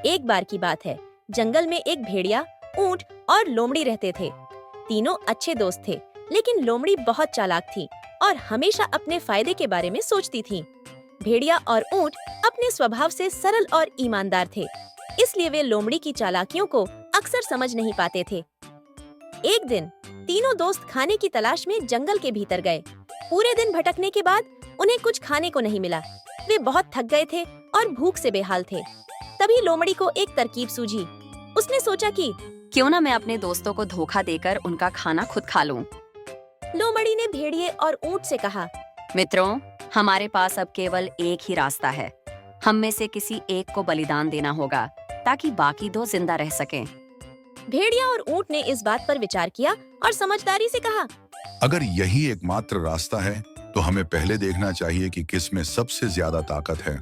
एक बार की बात है, जंगल में एक भेड़िया, ऊंट और लोमड़ी रहते थे। तीनों अच्छे दोस्त थे, लेकिन लोमड़ी बहुत चालाक थी और हमेशा अपने फायदे के बारे में सोचती थी। भेड़िया और ऊंट अपने स्वभाव से सरल और ईमानदार थे, इसलिए वे लोमड़ी की चालाकियों को अक्सर समझ नहीं पाते थे। एक दिन तीनों दोस्त खाने की तलाश में जंगल के भीतर गए। पूरे दिन भटकने के बाद उन्हें कुछ खाने को नहीं मिला। वे बहुत थक गए थे और भूख से बेहाल थे। तभी लोमड़ी को एक तरकीब सूझी। उसने सोचा कि क्यों ना मैं अपने दोस्तों को धोखा देकर उनका खाना खुद खा लूं। लोमड़ी ने भेड़िए और ऊंट से कहा, मित्रों, हमारे पास अब केवल एक ही रास्ता है। हम में से किसी एक को बलिदान देना होगा ताकि बाकी दो जिंदा रह सकें। भेड़िया और ऊंट ने इस बात पर विचार किया और समझदारी से कहा, अगर यही एकमात्र रास्ता है तो हमें पहले देखना चाहिए कि किस में सबसे ज्यादा ताकत है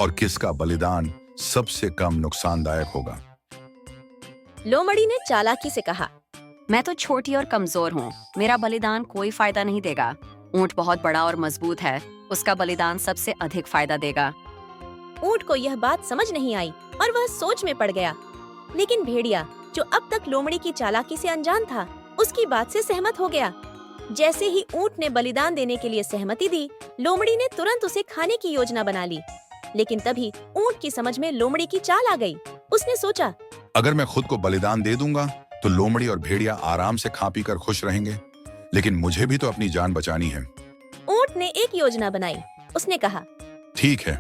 और किसका बलिदान सबसे कम नुकसानदायक होगा। लोमड़ी ने चालाकी से कहा, मैं तो छोटी और कमजोर हूँ, मेरा बलिदान कोई फायदा नहीं देगा। ऊंट बहुत बड़ा और मजबूत है, उसका बलिदान सबसे अधिक फायदा देगा। ऊंट को यह बात समझ नहीं आई और वह सोच में पड़ गया। लेकिन भेड़िया, जो अब तक लोमड़ी की चालाकी से अनजान था, उसकी बात से सहमत हो गया। जैसे ही ऊंट ने बलिदान देने के लिए सहमति दी, लोमड़ी ने तुरंत उसे खाने की योजना बना ली। लेकिन तभी ऊंट की समझ में लोमड़ी की चाल आ गई। उसने सोचा, अगर मैं खुद को बलिदान दे दूंगा तो लोमड़ी और भेड़िया आराम से खा पी कर खुश रहेंगे, लेकिन मुझे भी तो अपनी जान बचानी है। ऊंट ने एक योजना बनाई। उसने कहा, ठीक है,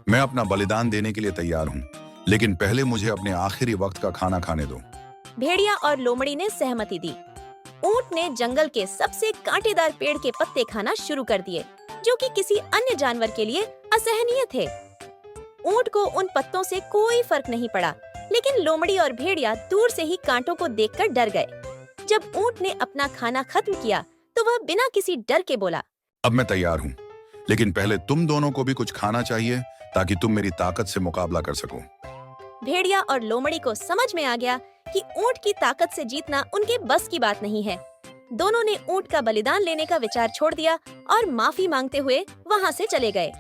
मैं अपना बलिदान देने के लिए तैयार हूँ, लेकिन पहले मुझे अपने आखिरी वक्त का खाना खाने दो। भेड़िया और लोमड़ी ने सहमति दी। ऊंट ने जंगल के सबसे कांटेदार पेड़ के पत्ते खाना शुरू कर दिए, जो कि किसी अन्य जानवर के लिए असहनीय थे। ऊंट को उन पत्तों से कोई फर्क नहीं पड़ा, लेकिन लोमड़ी और भेड़िया दूर से ही कांटों को देखकर डर गए। जब ऊंट ने अपना खाना खत्म किया, तो वह बिना किसी डर के बोला, अब मैं तैयार हूँ, लेकिन पहले तुम दोनों को भी कुछ खाना चाहिए ताकि तुम मेरी ताकत से मुकाबला कर सको। भेड़िया और लोमड़ी को समझ में आ गया कि ऊंट की ताकत से जीतना उनके बस की बात नहीं है। दोनों ने ऊंट का बलिदान लेने का विचार छोड़ दिया और माफी मांगते हुए वहां से चले गए।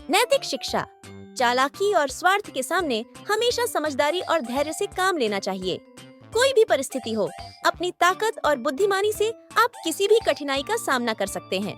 नैतिक शिक्षा: चालाकी और स्वार्थ के सामने हमेशा समझदारी और धैर्य से काम लेना चाहिए। कोई भी परिस्थिति हो, अपनी ताकत और बुद्धिमानी से आप किसी भी कठिनाई का सामना कर सकते हैं।